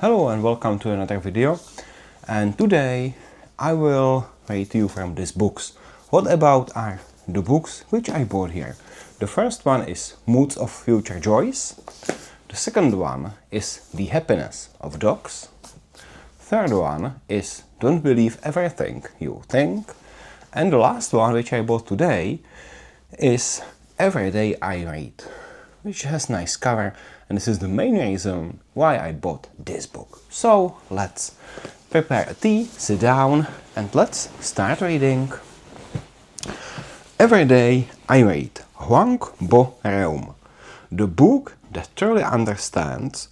Hello and welcome to another video, and today I will read to you from these books. What about are the books which I bought here? The first one is Moods of Future Joys. The second one is The Happiness of Dogs. Third one is Don't Believe Everything You Think. And the last one which I bought today is Every Day I Read, which has nice cover, and this is the main reason why I bought this book. So let's prepare a tea, sit down, and let's start reading. Every Day I Read, Hoang Bo Reum. The book that truly understands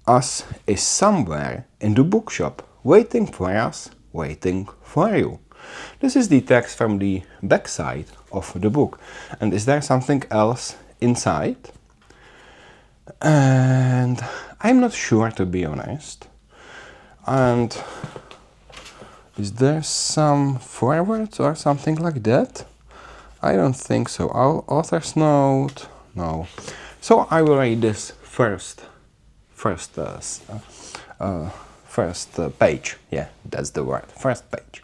us is somewhere in the bookshop, waiting for us, waiting for you. This is the text from the back side of the book. And is there something else inside? And I'm not sure, to be honest. And is there some foreword or something like that? I don't think so. Author's note? No. So I will read this first page. Yeah, that's the word. First page.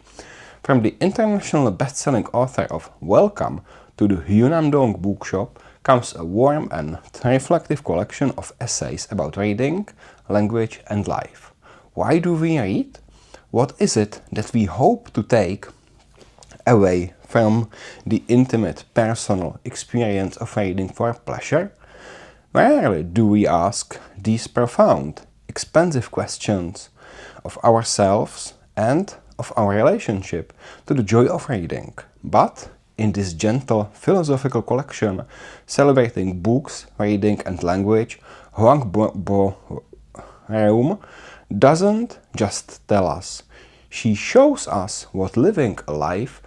From the international best-selling author of Welcome to the Hyunam-dong Bookshop comes a warm and reflective collection of essays about reading, language and life. Why do we read? What is it that we hope to take away from the intimate personal experience of reading for pleasure? Rarely do we ask these profound, expensive questions of ourselves and of our relationship to the joy of reading. But in this gentle philosophical collection celebrating books, reading and language, Hoang Bo Reum doesn't just tell us. She shows us what living a life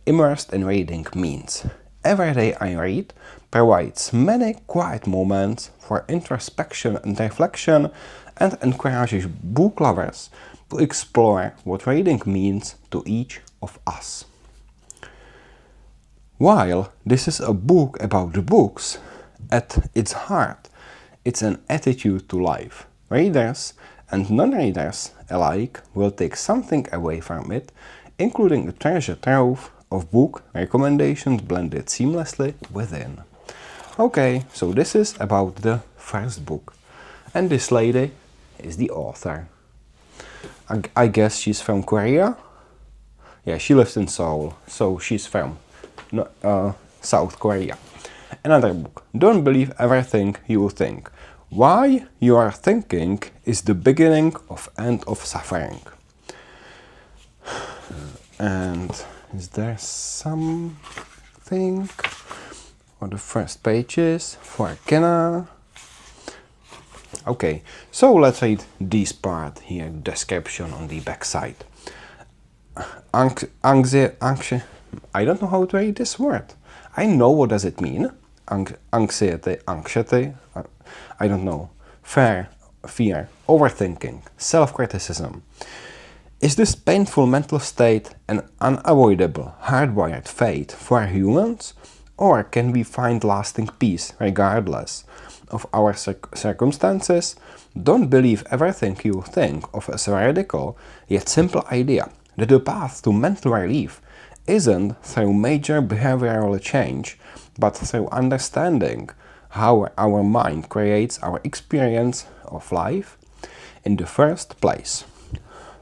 immersed in reading means. Every Day I Read provides many quiet moments for introspection and reflection and encourages book lovers to explore what reading means to each of us. While this is a book about the books, at its heart, it's an attitude to life. Readers and non-readers alike will take something away from it, including a treasure trove of book recommendations blended seamlessly within. Okay, so this is about the first book. And this lady is the author. I guess she's from Korea. Yeah, she lives in Seoul, so she's from South Korea. Another book, Don't Believe Everything You Think. Why you are thinking is the beginning of end of suffering. And is there something on the first pages for Kenna? Okay, so let's read this part here, description on the back side. I don't know how to read this word. I know what does it mean. Anxiety, I don't know. Fear, overthinking, self-criticism. Is this painful mental state an unavoidable, hardwired fate for humans? Or can we find lasting peace regardless of our circumstances? Don't believe everything you think of as a radical yet simple idea that the path to mental relief isn't through major behavioral change, but through understanding how our mind creates our experience of life in the first place.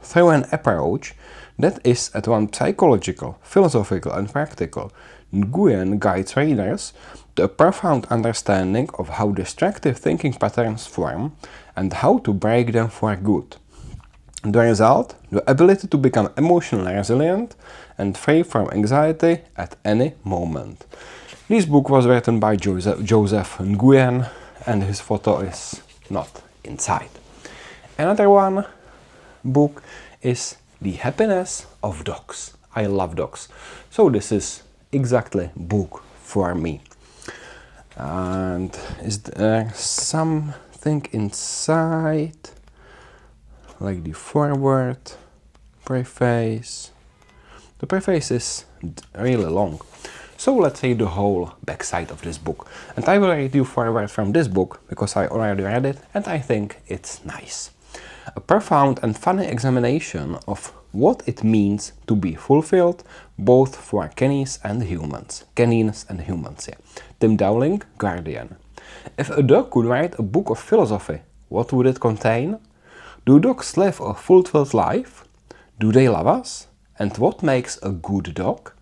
Through an approach that is at once psychological, philosophical and practical, Nguyen guides readers to a profound understanding of how destructive thinking patterns form and how to break them for good. The result, the ability to become emotionally resilient and free from anxiety at any moment. This book was written by Joseph Nguyen, and his photo is not inside. Another one book is The Happiness of Dogs. I love dogs. So this is exactly book for me. And is there something inside? Like the foreword, preface. The preface is really long. So let's read the whole backside of this book. And I will read you foreword from this book because I already read it and I think it's nice. A profound and funny examination of what it means to be fulfilled both for canines and humans. Canines and humans, yeah. Tim Dowling, Guardian. If a dog could write a book of philosophy, what would it contain? Do dogs live a fulfilled life? Do they love us? And what makes a good dog?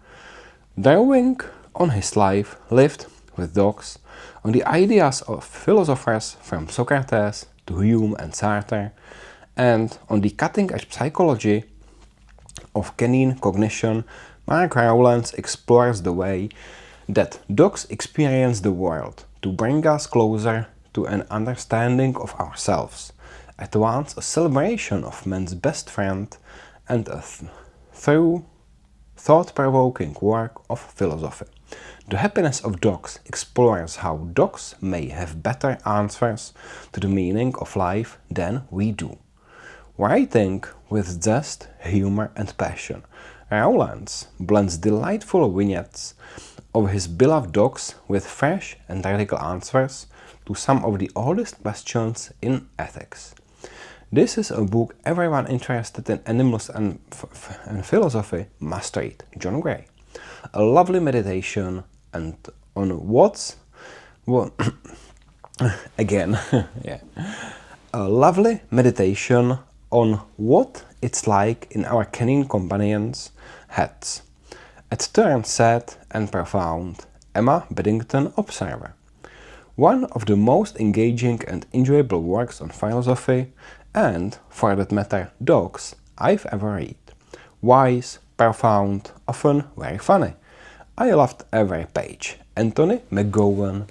Drawing on his life lived with dogs, on the ideas of philosophers from Socrates to Hume and Sartre, and on the cutting-edge psychology of canine cognition, Mark Rowlands explores the way that dogs experience the world to bring us closer to an understanding of ourselves, at once a celebration of man's best friend and a through thought-provoking work of philosophy. The Happiness of Dogs explores how dogs may have better answers to the meaning of life than we do. Writing with zest, humor and passion, Rowlands blends delightful vignettes of his beloved dogs with fresh and radical answers to some of the oldest questions in ethics. This is a book everyone interested in animals and philosophy must read. John Gray. A lovely meditation and on what's again, yeah. A lovely meditation on what it's like in our canine companions' heads. At turns sad and profound, Emma Beddington Observer. One of the most engaging and enjoyable works on philosophy, and, for that matter, dogs, I've ever read. Wise, profound, often very funny. I loved every page. Anthony McGowan.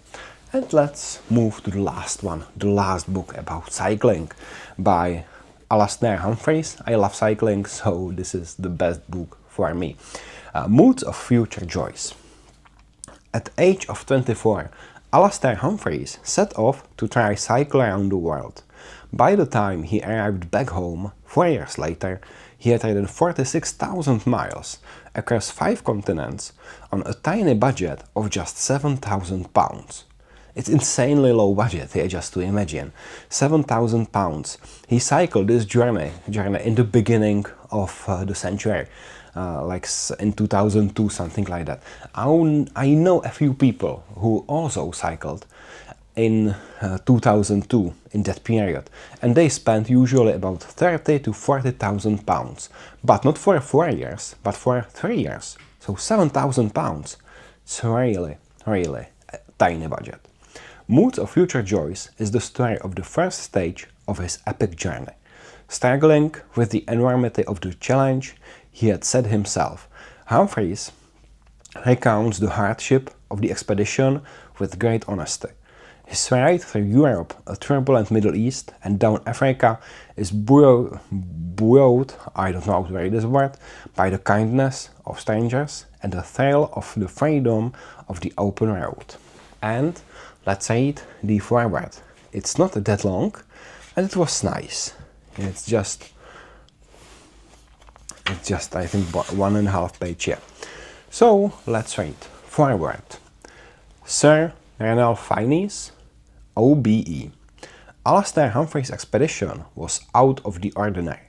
And let's move to the last one, the last book about cycling by Alastair Humphreys. I love cycling, so this is the best book for me. Moods of Future Joys. At the age of 24, Alastair Humphreys set off to try cycle around the world. By the time he arrived back home, 4 years later, he had ridden 46,000 miles across 5 continents on a tiny budget of just £7,000. It's insanely low budget here, just to imagine. £7,000. He cycled this journey in the beginning of the century, like in 2002, something like that. I know a few people who also cycled in 2002, in that period, and they spent usually about 30 to 40,000 pounds, but not for 4 years, but for 3 years. So 7,000 pounds. It's really a tiny budget. Moods of Future Joys is the story of the first stage of his epic journey. Struggling with the enormity of the challenge he had set himself, Humphreys recounts the hardship of the expedition with great honesty. His ride through Europe, a turbulent Middle East, and down Africa is buoyed, I don't know how to read this word, by the kindness of strangers and the thrill of the freedom of the open road. And let's read the foreword. It's not that long, and it was nice. It's just I think 1.5 page here. So let's read. Foreword. Sir Ranulph Fiennes, OBE. Alastair Humphreys' expedition was out of the ordinary.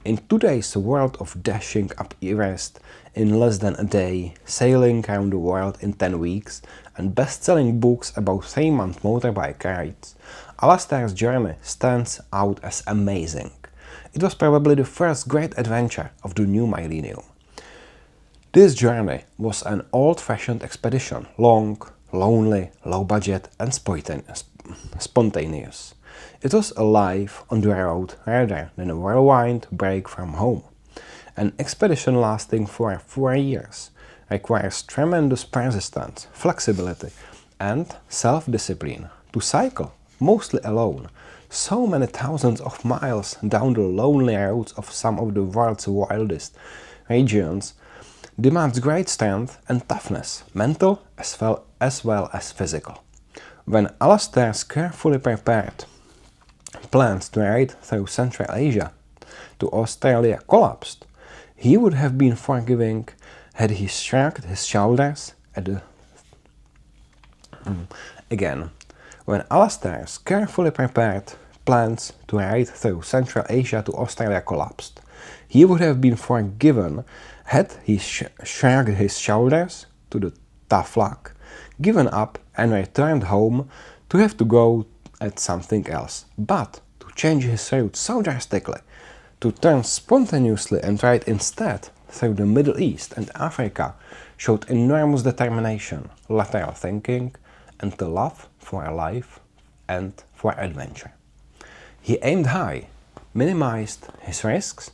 In today's world of dashing up Everest in less than a day, sailing around the world in 10 weeks, and best-selling books about 3-month motorbike rides, Alastair's journey stands out as amazing. It was probably the first great adventure of the new millennium. This journey was an old-fashioned expedition, long, lonely, low budget and spontaneous. It was a life on the road rather than a whirlwind break from home. An expedition lasting for 4 years requires tremendous persistence, flexibility and self-discipline to cycle, mostly alone, so many thousands of miles down the lonely roads of some of the world's wildest regions demands great strength and toughness, mental as well as physical. When Alastair's carefully prepared plans to ride through Central Asia to Australia collapsed, he would have been forgiving had he shrugged his shoulders at the... Again, when Alastair's carefully prepared plans to ride through Central Asia to Australia collapsed. He would have been forgiven had he shrugged his shoulders to the tough luck, given up and returned home to have to go at something else. But to change his route so drastically, to turn spontaneously and ride instead through the Middle East and Africa, showed enormous determination, lateral thinking, and the love for life and for adventure. He aimed high, minimized his risks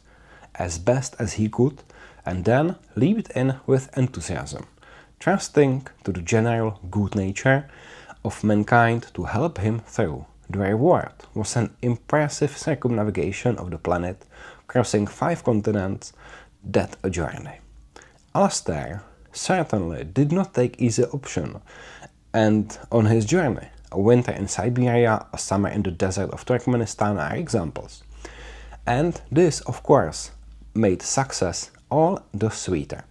as best as he could, and then leaped in with enthusiasm, trusting to the general good nature of mankind to help him through. The reward was an impressive circumnavigation of the planet, crossing 5 continents, that a journey. Alastair certainly did not take easy option, and on his journey, a winter in Siberia, a summer in the desert of Turkmenistan are examples. And this, of course, made success all the sweeter.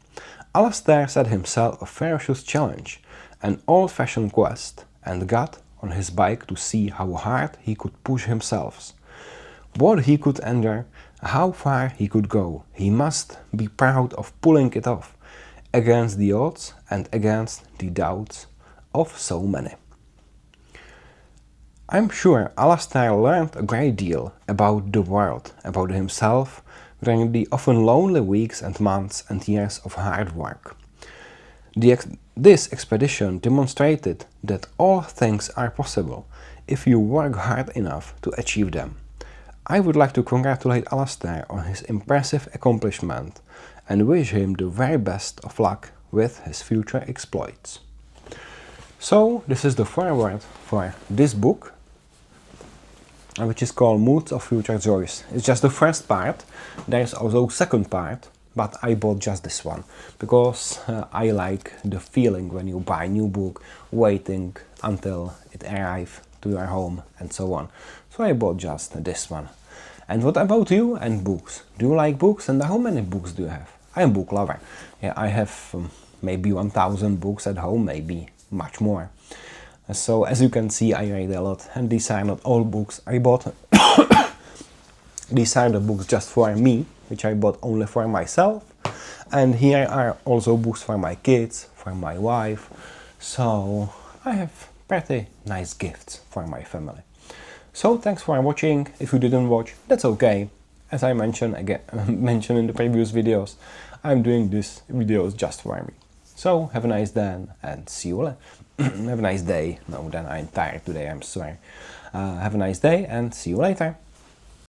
Alastair set himself a ferocious challenge, an old-fashioned quest, and got on his bike to see how hard he could push himself, what he could endure, how far he could go. He must be proud of pulling it off, against the odds and against the doubts of so many. I'm sure Alastair learned a great deal about the world, about himself, during the often lonely weeks and months and years of hard work. This expedition demonstrated that all things are possible if you work hard enough to achieve them. I would like to congratulate Alastair on his impressive accomplishment and wish him the very best of luck with his future exploits. So, this is the foreword for this book, which is called Moods of Future Joys. It's just the first part. There's also a second part, but I bought just this one because I like the feeling when you buy a new book, waiting until it arrives to your home and so on. So I bought just this one. And what about you and books? Do you like books, and how many books do you have? I'm a book lover. Yeah, I have maybe 1000 books at home, maybe much more. So as you can see, I read a lot, and these are not all books I bought. These are the books just for me, which I bought only for myself. And here are also books for my kids, for my wife. So I have pretty nice gifts for my family. So thanks for watching. If you didn't watch, that's okay. As I mentioned mentioned in the previous videos, I'm doing these videos just for me. So have a nice day and see you later. Have a nice day. No, then I'm tired today, I'm sorry. Have a nice day and see you later.